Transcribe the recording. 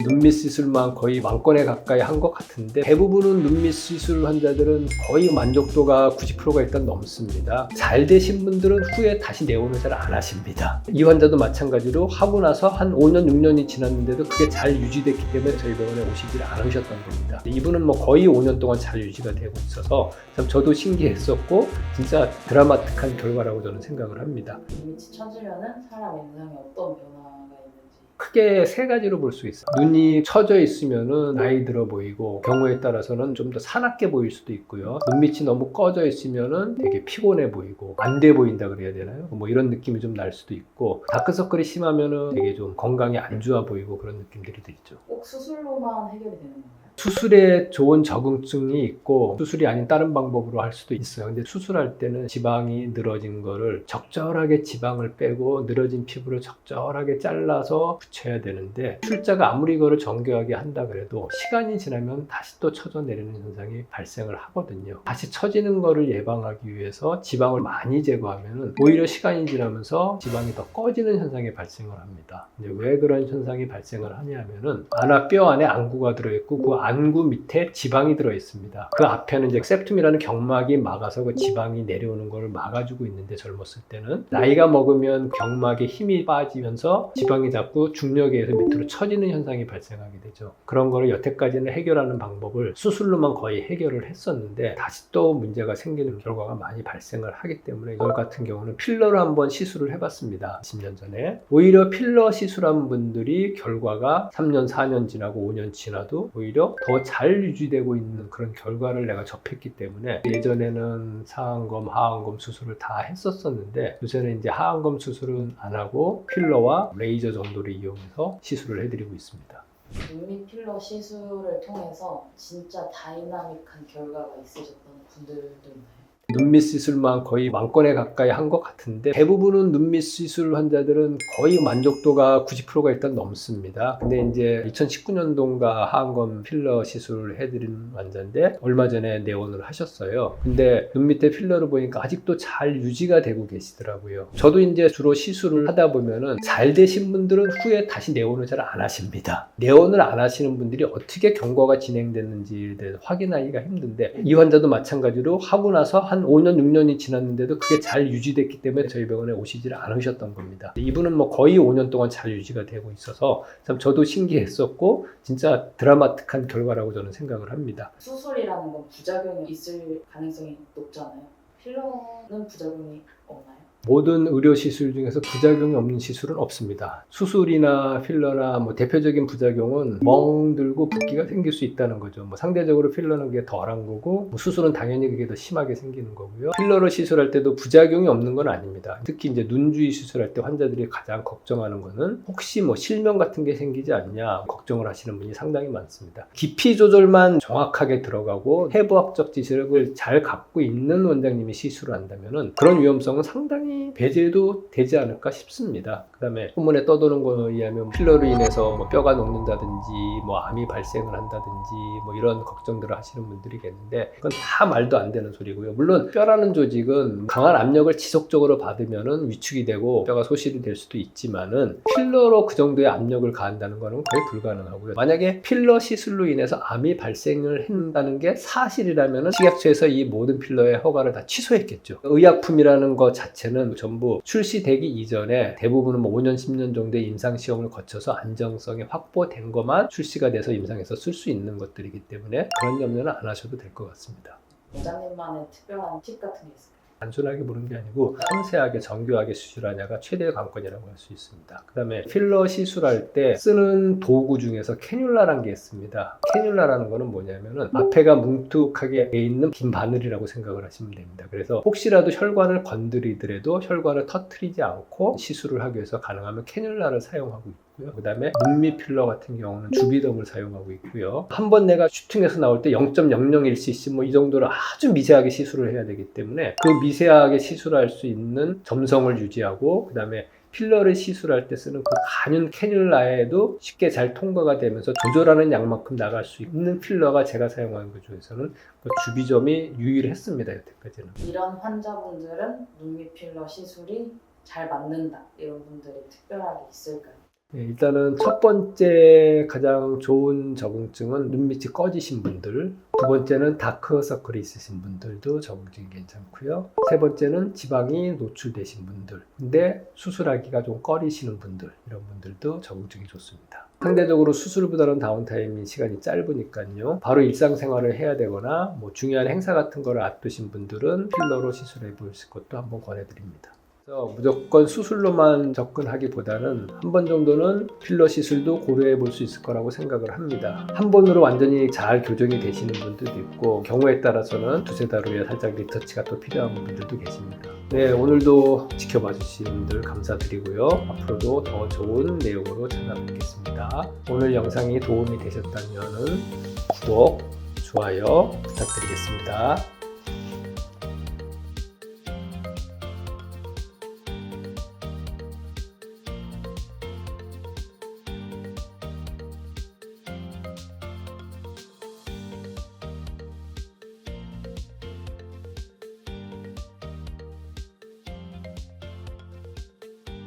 눈밑 시술만 거의 만건에 가까이 한 것 같은데, 대부분은 눈밑 시술 환자들은 거의 만족도가 90%가 일단 넘습니다. 잘 되신 분들은 후에 다시 내원을 잘 안 하십니다. 이 환자도 마찬가지로 하고 나서 한 5년, 6년이 지났는데도 그게 잘 유지됐기 때문에 저희 병원에 오시질 않으셨던 겁니다. 이분은 뭐 거의 5년 동안 잘 유지가 되고 있어서 참 저도 신기했었고 진짜 드라마틱한 결과라고 저는 생각을 합니다. 눈밑이 처지면은 사람 인상에 어떤 변화가 있는지. 크게 세 가지로 볼 수 있어요. 눈이 처져 있으면은 나이 들어 보이고, 경우에 따라서는 좀 더 사납게 보일 수도 있고요. 눈밑이 너무 꺼져 있으면은 되게 피곤해 보이고 안 돼 보인다 그래야 되나요? 뭐 이런 느낌이 좀 날 수도 있고, 다크서클이 심하면은 되게 좀 건강이 안 좋아 보이고 그런 느낌들이 있죠. 꼭 수술로만 해결이 되는 건가요? 수술에 좋은 적응증이 있고 수술이 아닌 다른 방법으로 할 수도 있어요. 근데 수술할 때는 지방이 늘어진 거를 적절하게 지방을 빼고 늘어진 피부를 적절하게 잘라서 붙여야 되는데, 출자가 아무리 이거를 정교하게 한다 그래도 시간이 지나면 다시 또 처져 내리는 현상이 발생을 하거든요. 다시 처지는 거를 예방하기 위해서 지방을 많이 제거하면 오히려 시간이 지나면서 지방이 더 꺼지는 현상이 발생을 합니다. 이제 왜 그런 현상이 발생을 하냐면은 안아 뼈 안에 안구가 들어있고 그 안구 밑에 지방이 들어있습니다. 그 앞에는 이제 septum이라는 경막이 막아서 그 지방이 내려오는 걸 막아주고 있는데, 젊었을 때는 나이가 먹으면 경막에 힘이 빠지면서 지방이 자꾸 중력에 의해서 밑으로 처지는 현상이 발생하게 되죠. 그런 거를 여태까지는 해결하는 방법을 수술로만 거의 해결을 했었는데 다시 또 문제가 생기는 결과가 많이 발생을 하기 때문에 저 같은 경우는 필러로 한번 시술을 해봤습니다. 10년 전에. 오히려 필러 시술한 분들이 결과가 3년, 4년 지나고 5년 지나도 오히려 더 잘 유지되고 있는 그런 결과를 내가 접했기 때문에, 예전에는 상안검, 하안검 수술을 다 했었었는데 요새는 이제 하안검 수술은 안 하고 필러와 레이저 정도를 이용해서 시술을 해드리고 있습니다. 눈밑 필러 시술을 통해서 진짜 다이나믹한 결과가 있으셨던 분들도 있나요? 눈밑 시술만 거의 만건에 가까이 한 것 같은데, 대부분은 눈밑 시술 환자들은 거의 만족도가 90%가 일단 넘습니다. 근데 이제 2019년도인가 하안검 필러 시술을 해드린 환자인데 얼마 전에 내원을 하셨어요. 근데 눈 밑에 필러를 보니까 아직도 잘 유지가 되고 계시더라고요. 저도 이제 주로 시술을 하다 보면은 잘 되신 분들은 후에 다시 내원을 잘 안 하십니다. 내원을 안 하시는 분들이 어떻게 경과가 진행됐는지에 대해서 확인하기가 힘든데, 이 환자도 마찬가지로 하고 나서 한 5년, 6년이 지났는데도 그게 잘 유지됐기 때문에 저희 병원에 오시질 않으셨던 겁니다. 이분은 뭐 거의 5년 동안 잘 유지가 되고 있어서 참 저도 신기했었고 진짜 드라마틱한 결과라고 저는 생각을 합니다. 수술이라는 건 부작용이 있을 가능성이 높잖아요. 필러는 부작용이 없나요? 모든 의료 시술 중에서 부작용이 없는 시술은 없습니다. 수술이나 필러나 뭐 대표적인 부작용은 멍들고 붓기가 생길 수 있다는 거죠. 뭐 상대적으로 필러는 그게 덜한 거고, 뭐 수술은 당연히 그게 더 심하게 생기는 거고요. 필러로 시술할 때도 부작용이 없는 건 아닙니다. 특히 이제 눈 주위 시술할 때 환자들이 가장 걱정하는 거는 혹시 뭐 실명 같은 게 생기지 않냐 걱정을 하시는 분이 상당히 많습니다. 깊이 조절만 정확하게 들어가고 해부학적 지식을 잘 갖고 있는 원장님이 시술을 한다면은 그런 위험성은 상당히 배제도 되지 않을까 싶습니다. 그 다음에 소문에 떠도는 거에 의하면 필러로 인해서 뭐 뼈가 녹는다든지 뭐 암이 발생을 한다든지 뭐 이런 걱정들을 하시는 분들이 계는데, 그건 다 말도 안 되는 소리고요. 물론 뼈라는 조직은 강한 압력을 지속적으로 받으면은 위축이 되고 뼈가 소실이 될 수도 있지만은 필러로 그 정도의 압력을 가한다는 거는 거의 불가능하고요. 만약에 필러 시술로 인해서 암이 발생을 한다는 게 사실이라면은 식약처에서 이 모든 필러의 허가를 다 취소했겠죠. 의약품이라는 것 자체는 전부 출시되기 이전에 대부분은 뭐 5년, 10년 정도의 임상시험을 거쳐서 안정성이 확보된 것만 출시가 돼서 임상에서 쓸 수 있는 것들이기 때문에 그런 염려는 안 하셔도 될 것 같습니다. 원장님만의 특별한 팁 같은 게 있을까요? 단순하게 보는 게 아니고 섬세하게 정교하게 수술하냐가 최대의 관건이라고 할 수 있습니다. 그 다음에 필러 시술할 때 쓰는 도구 중에서 캐뉼라라는 게 있습니다. 캐뉼라라는 거는 뭐냐면은 앞에가 뭉툭하게 돼 있는 긴 바늘이라고 생각을 하시면 됩니다. 그래서 혹시라도 혈관을 건드리더라도 혈관을 터뜨리지 않고 시술을 하기 위해서 가능하면 캐뉼라를 사용하고 있고요. 그 다음에 눈밑 필러 같은 경우는 주비덤을 사용하고 있고요. 한번 내가 슈팅에서 나올 때 0.001cc 뭐 이 정도로 아주 미세하게 시술을 해야 되기 때문에 그 미세하게 시술할 수 있는 점성을 유지하고, 그 다음에 필러를 시술할 때 쓰는 그 간윤 캐뉼라에도 쉽게 잘 통과가 되면서 조절하는 양만큼 나갈 수 있는 필러가 제가 사용하는 것 중에서는 그 주비점이 유일했습니다. 여태까지는. 이런 환자분들은 눈밑 필러 시술이 잘 맞는다, 이런 분들이 특별하게 있을까요? 일단은 첫 번째 가장 좋은 적응증은 눈밑이 꺼지신 분들, 두 번째는 다크서클이 있으신 분들도 적응증이 괜찮고요. 세 번째는 지방이 노출되신 분들, 근데 수술하기가 좀 꺼리시는 분들, 이런 분들도 적응증이 좋습니다. 상대적으로 수술보다는 다운타임이 시간이 짧으니까요. 바로 일상생활을 해야 되거나 뭐 중요한 행사 같은 거를 앞두신 분들은 필러로 시술해 보실 것도 한번 권해드립니다. 그래서 무조건 수술로만 접근하기보다는 한 번 정도는 필러 시술도 고려해 볼 수 있을 거라고 생각을 합니다. 한 번으로 완전히 잘 교정이 되시는 분들도 있고 경우에 따라서는 두세 달 후에 살짝 리터치가 또 필요한 분들도 계십니다. 네, 오늘도 지켜봐 주신 분들 감사드리고요. 앞으로도 더 좋은 내용으로 찾아뵙겠습니다. 오늘 영상이 도움이 되셨다면 구독, 좋아요 부탁드리겠습니다.